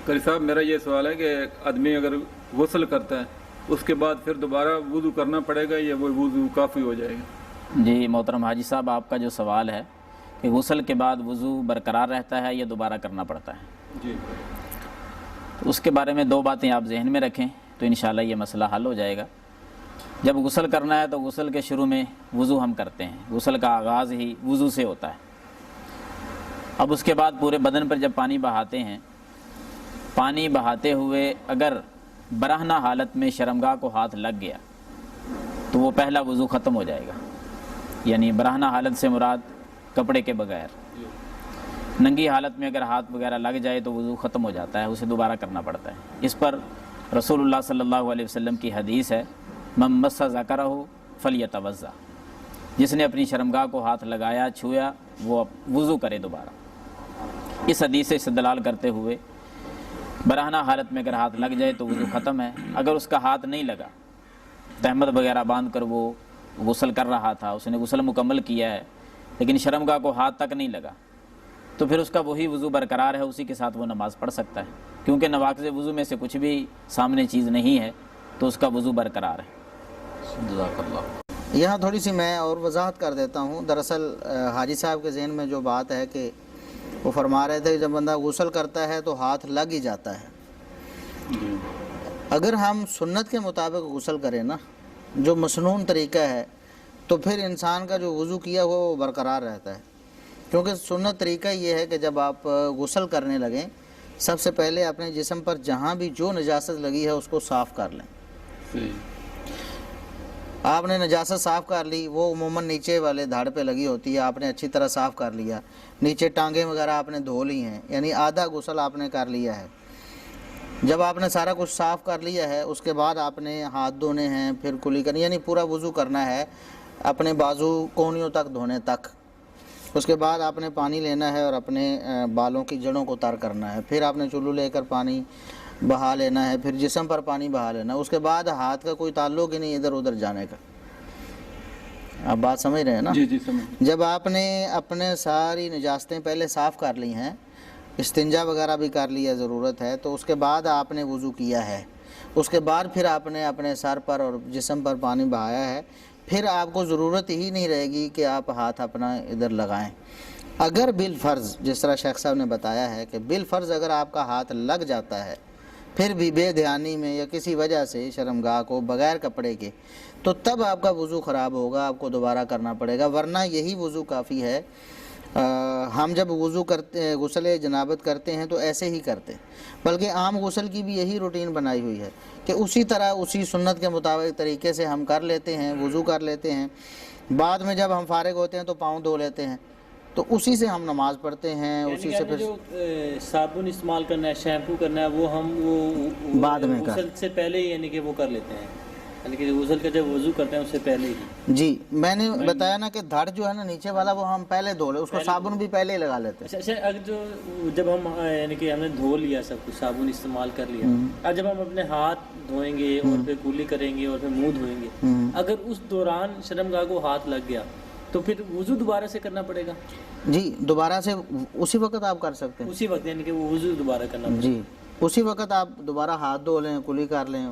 قاری صاحب میرا یہ سوال ہے کہ آدمی اگر غسل کرتا ہے اس کے بعد پھر دوبارہ وضو کرنا پڑے گا یا وہ وضو کافی ہو جائے گا؟ جی محترم حاجی صاحب، آپ کا جو سوال ہے کہ غسل کے بعد وضو برقرار رہتا ہے یا دوبارہ کرنا پڑتا ہے، جی، تو اس کے بارے میں دو باتیں آپ ذہن میں رکھیں تو انشاءاللہ یہ مسئلہ حل ہو جائے گا۔ جب غسل کرنا ہے تو غسل کے شروع میں وضو ہم کرتے ہیں، غسل کا آغاز ہی وضو سے ہوتا ہے۔ اب اس کے بعد پورے بدن پر جب پانی بہاتے ہیں، پانی بہاتے ہوئے اگر برہنہ حالت میں شرمگاہ کو ہاتھ لگ گیا تو وہ پہلا وضو ختم ہو جائے گا، یعنی برہنہ حالت سے مراد کپڑے کے بغیر۔ ننگی حالت میں اگر ہاتھ وغیرہ لگ جائے تو وضو ختم ہو جاتا ہے، اسے دوبارہ کرنا پڑتا ہے۔ اس پر رسول اللہ صلی اللہ علیہ وسلم کی حدیث ہے، من مس ذکرہ فلیتوضا، جس نے اپنی شرمگاہ کو ہاتھ لگایا، چھویا، وہ وضو کرے دوبارہ۔ اس حدیث سے استدلال کرتے ہوئے برہنہ حالت میں اگر ہاتھ لگ جائے تو وضو ختم ہے۔ اگر اس کا ہاتھ نہیں لگا، تہمت وغیرہ باندھ کر وہ غسل کر رہا تھا، اس نے غسل مکمل کیا ہے لیکن شرمگاہ کو ہاتھ تک نہیں لگا، تو پھر اس کا وہی وضو برقرار ہے، اسی کے ساتھ وہ نماز پڑھ سکتا ہے، کیونکہ نواقض وضو میں سے کچھ بھی سامنے چیز نہیں ہے تو اس کا وضو برقرار ہے۔ جزاک اللہ۔ یہاں تھوڑی سی میں اور وضاحت کر دیتا ہوں۔ دراصل حاجی صاحب کے ذہن میں جو بات ہے کہ وہ فرما رہے تھے کہ جب بندہ غسل کرتا ہے تو ہاتھ لگ ہی جاتا ہے۔ اگر ہم سنت کے مطابق غسل کریں نا، جو مسنون طریقہ ہے، تو پھر انسان کا جو وضو کیا ہوا وہ برقرار رہتا ہے، کیونکہ سنت طریقہ یہ ہے کہ جب آپ غسل کرنے لگیں سب سے پہلے اپنے جسم پر جہاں بھی جو نجاست لگی ہے اس کو صاف کر لیں۔ آپ نے نجاست صاف کر لی، وہ عموماً نیچے والے دھاڑ پہ لگی ہوتی ہے، آپ نے اچھی طرح صاف کر لیا، نیچے ٹانگیں وغیرہ آپ نے دھو لی ہیں، یعنی آدھا غسل آپ نے کر لیا ہے۔ جب آپ نے سارا کچھ صاف کر لیا ہے اس کے بعد آپ نے ہاتھ دھونے ہیں، پھر کلی کرنی، یعنی پورا وضو کرنا ہے اپنے بازو کونیوں تک دھونے تک۔ اس کے بعد آپ نے پانی لینا ہے اور اپنے بالوں کی جڑوں کو تر کرنا ہے، پھر آپ نے چلو لے کر پانی بہا لینا ہے، پھر جسم پر پانی بہا لینا ہے۔ اس کے بعد ہاتھ کا کوئی تعلق ہی نہیں ادھر ادھر جانے کا۔ آپ بات سمجھ رہے ہیں نا؟ جی جی سمجھ۔ جب آپ نے اپنے ساری نجاستیں پہلے صاف کر لی ہیں، استنجا وغیرہ بھی کر لیا ضرورت ہے، تو اس کے بعد آپ نے وضو کیا ہے، اس کے بعد پھر آپ نے اپنے سر پر اور جسم پر پانی بہایا ہے، پھر آپ کو ضرورت ہی نہیں رہے گی کہ آپ ہاتھ اپنا ادھر لگائیں۔ اگر بالفرض، جس طرح شیخ صاحب نے بتایا ہے کہ بالفرض اگر آپ کا ہاتھ لگ جاتا ہے پھر بھی بے دھیانی میں یا کسی وجہ سے شرمگاہ کو بغیر کپڑے کے، تو تب آپ کا وضو خراب ہوگا، آپ کو دوبارہ کرنا پڑے گا، ورنہ یہی وضو کافی ہے۔ ہم جب وضو کرتے، غسل جنابت کرتے ہیں تو ایسے ہی کرتے، بلکہ عام غسل کی بھی یہی روٹین بنائی ہوئی ہے کہ اسی طرح اسی سنت کے مطابق طریقے سے ہم کر لیتے ہیں، وضو کر لیتے ہیں، بعد میں جب ہم فارغ ہوتے ہیں تو پاؤں دھو لیتے ہیں، تو اسی سے ہم نماز پڑھتے ہیں، اسی سے پھر جو صابن استعمال کرنا ہے، شیمپو کرنا ہے، وہ ہم وہ بعد میں غسل سے پہلے ہی یعنی کہ وہ کر لیتے ہیں، یعنی کہ غسل کا جب وضو کرتے ہیں اس سے پہلے ہی۔ جی میں نے بتایا نا کہ دھڑ جو ہے نا نیچے والا وہ ہم پہلے دھو لیں، اس کو صابن بھی پہلے ہی لگا لیتے ہیں۔ اچھا، اگر جو جب ہم یعنی کہ ہم نے دھو لیا سب کچھ، صابن استعمال کر لیا، اب جب ہم اپنے ہاتھ دھوئیں گے اور پھر کولی کریں گے اور پھر منہ دھوئیں گے، اگر اس دوران شرمگاہ کو ہاتھ لگ گیا تو پھر وضو دوبارہ سے کرنا پڑے گا؟ جی دوبارہ سے اسی وقت آپ کر سکتے ہیں، اسی وقت، یعنی کہ وہ وضو دوبارہ کرنا پڑے گا؟ جی اسی وقت آپ دوبارہ ہاتھ دھو لیں، کلی کر لیں۔